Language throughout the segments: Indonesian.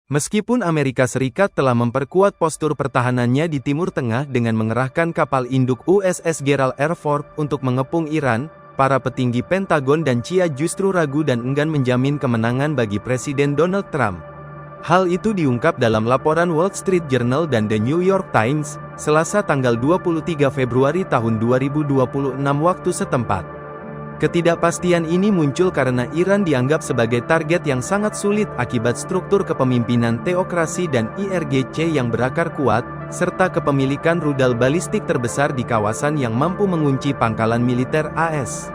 Meskipun Amerika Serikat telah memperkuat postur pertahanannya di Timur Tengah dengan mengerahkan kapal induk USS Gerald R. Ford untuk mengepung Iran, para petinggi Pentagon dan CIA justru ragu dan enggan menjamin kemenangan bagi Presiden Donald Trump. Hal itu diungkap dalam laporan Wall Street Journal dan The New York Times, Selasa tanggal 23 Februari tahun 2026 waktu setempat. Ketidakpastian ini muncul karena Iran dianggap sebagai target yang sangat sulit akibat struktur kepemimpinan teokrasi dan IRGC yang berakar kuat, serta kepemilikan rudal balistik terbesar di kawasan yang mampu mengunci pangkalan militer AS.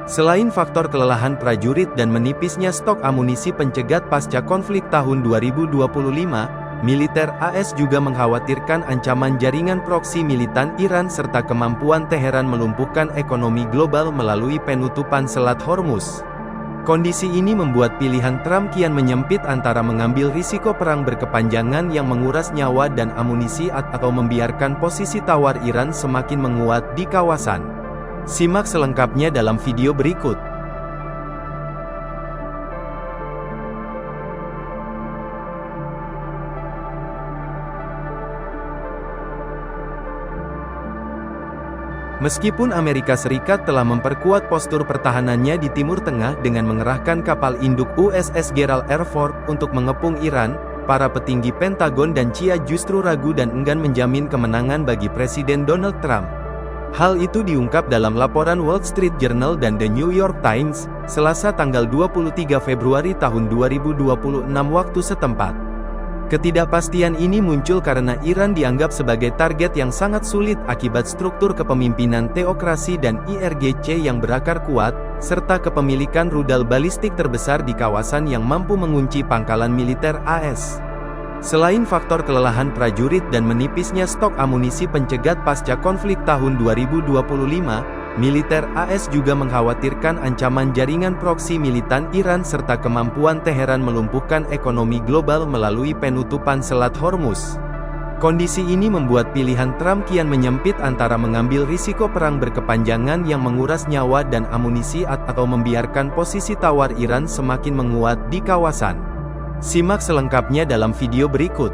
Selain faktor kelelahan prajurit dan menipisnya stok amunisi pencegat pasca konflik tahun 2025, militer AS juga mengkhawatirkan ancaman jaringan proksi militan Iran serta kemampuan Teheran melumpuhkan ekonomi global melalui penutupan Selat Hormuz. Kondisi ini membuat pilihan Trump kian menyempit antara mengambil risiko perang berkepanjangan yang menguras nyawa dan amunisi atau membiarkan posisi tawar Iran semakin menguat di kawasan. Simak selengkapnya dalam video berikut. Meskipun Amerika Serikat telah memperkuat postur pertahanannya di Timur Tengah dengan mengerahkan kapal induk USS Gerald R. Ford untuk mengepung Iran, para petinggi Pentagon dan CIA justru ragu dan enggan menjamin kemenangan bagi Presiden Donald Trump. Hal itu diungkap dalam laporan Wall Street Journal dan The New York Times, Selasa tanggal 23 Februari tahun 2026 waktu setempat. Ketidakpastian ini muncul karena Iran dianggap sebagai target yang sangat sulit akibat struktur kepemimpinan teokrasi dan IRGC yang berakar kuat, serta kepemilikan rudal balistik terbesar di kawasan yang mampu mengunci pangkalan militer AS. Selain faktor kelelahan prajurit dan menipisnya stok amunisi pencegat pasca konflik tahun 2025, militer AS juga mengkhawatirkan ancaman jaringan proksi militan Iran serta kemampuan Teheran melumpuhkan ekonomi global melalui penutupan Selat Hormuz. Kondisi ini membuat pilihan Trump kian menyempit antara mengambil risiko perang berkepanjangan yang menguras nyawa dan amunisi atau membiarkan posisi tawar Iran semakin menguat di kawasan. Simak selengkapnya dalam video berikut.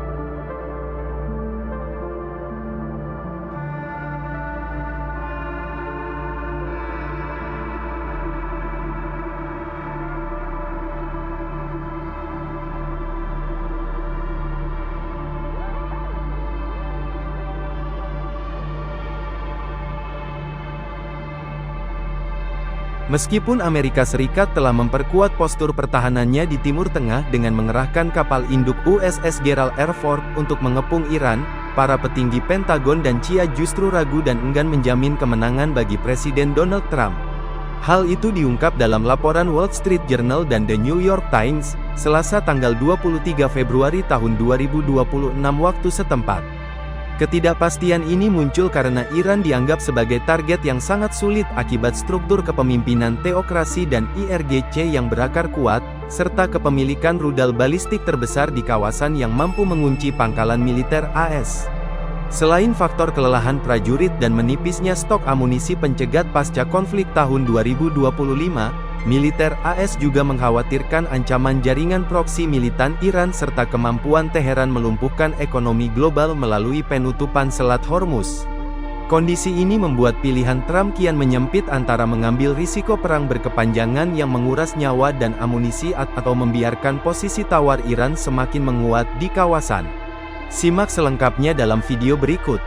Meskipun Amerika Serikat telah memperkuat postur pertahanannya di Timur Tengah dengan mengerahkan kapal induk USS Gerald R. Ford untuk mengepung Iran, para petinggi Pentagon dan CIA justru ragu dan enggan menjamin kemenangan bagi Presiden Donald Trump. Hal itu diungkap dalam laporan Wall Street Journal dan The New York Times, Selasa tanggal 23 Februari tahun 2026 waktu setempat. Ketidakpastian ini muncul karena Iran dianggap sebagai target yang sangat sulit akibat struktur kepemimpinan teokrasi dan IRGC yang berakar kuat, serta kepemilikan rudal balistik terbesar di kawasan yang mampu mengunci pangkalan militer AS. Selain faktor kelelahan prajurit dan menipisnya stok amunisi pencegat pasca konflik tahun 2025, militer AS juga mengkhawatirkan ancaman jaringan proksi militan Iran serta kemampuan Teheran melumpuhkan ekonomi global melalui penutupan Selat Hormuz. Kondisi ini membuat pilihan Trump kian menyempit antara mengambil risiko perang berkepanjangan yang menguras nyawa dan amunisi atau membiarkan posisi tawar Iran semakin menguat di kawasan. Simak selengkapnya dalam video berikut.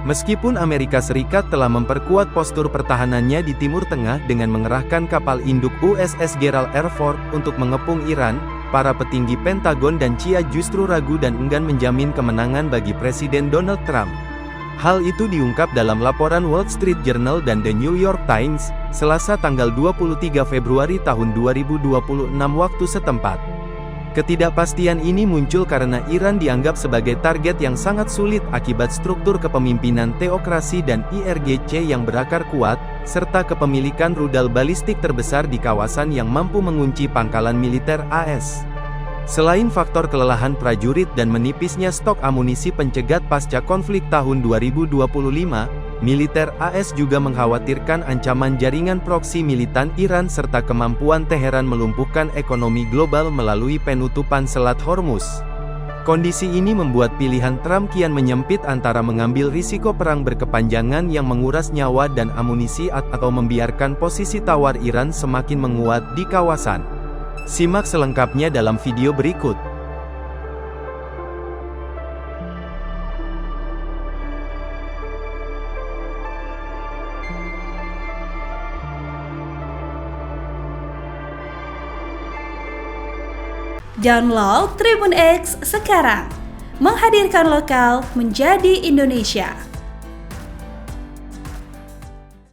Meskipun Amerika Serikat telah memperkuat postur pertahanannya di Timur Tengah dengan mengerahkan kapal induk USS Gerald R. Ford untuk mengepung Iran, para petinggi Pentagon dan CIA justru ragu dan enggan menjamin kemenangan bagi Presiden Donald Trump. Hal itu diungkap dalam laporan Wall Street Journal dan The New York Times, Selasa tanggal 23 Februari tahun 2026 waktu setempat. Ketidakpastian ini muncul karena Iran dianggap sebagai target yang sangat sulit akibat struktur kepemimpinan teokrasi dan IRGC yang berakar kuat, serta kepemilikan rudal balistik terbesar di kawasan yang mampu mengunci pangkalan militer AS. Selain faktor kelelahan prajurit dan menipisnya stok amunisi pencegat pasca konflik tahun 2025, militer AS juga mengkhawatirkan ancaman jaringan proksi militan Iran serta kemampuan Teheran melumpuhkan ekonomi global melalui penutupan Selat Hormuz. Kondisi ini membuat pilihan Trump kian menyempit antara mengambil risiko perang berkepanjangan yang menguras nyawa dan amunisi atau membiarkan posisi tawar Iran semakin menguat di kawasan. Simak selengkapnya dalam video berikut. Download Tribun X sekarang, menghadirkan lokal menjadi Indonesia.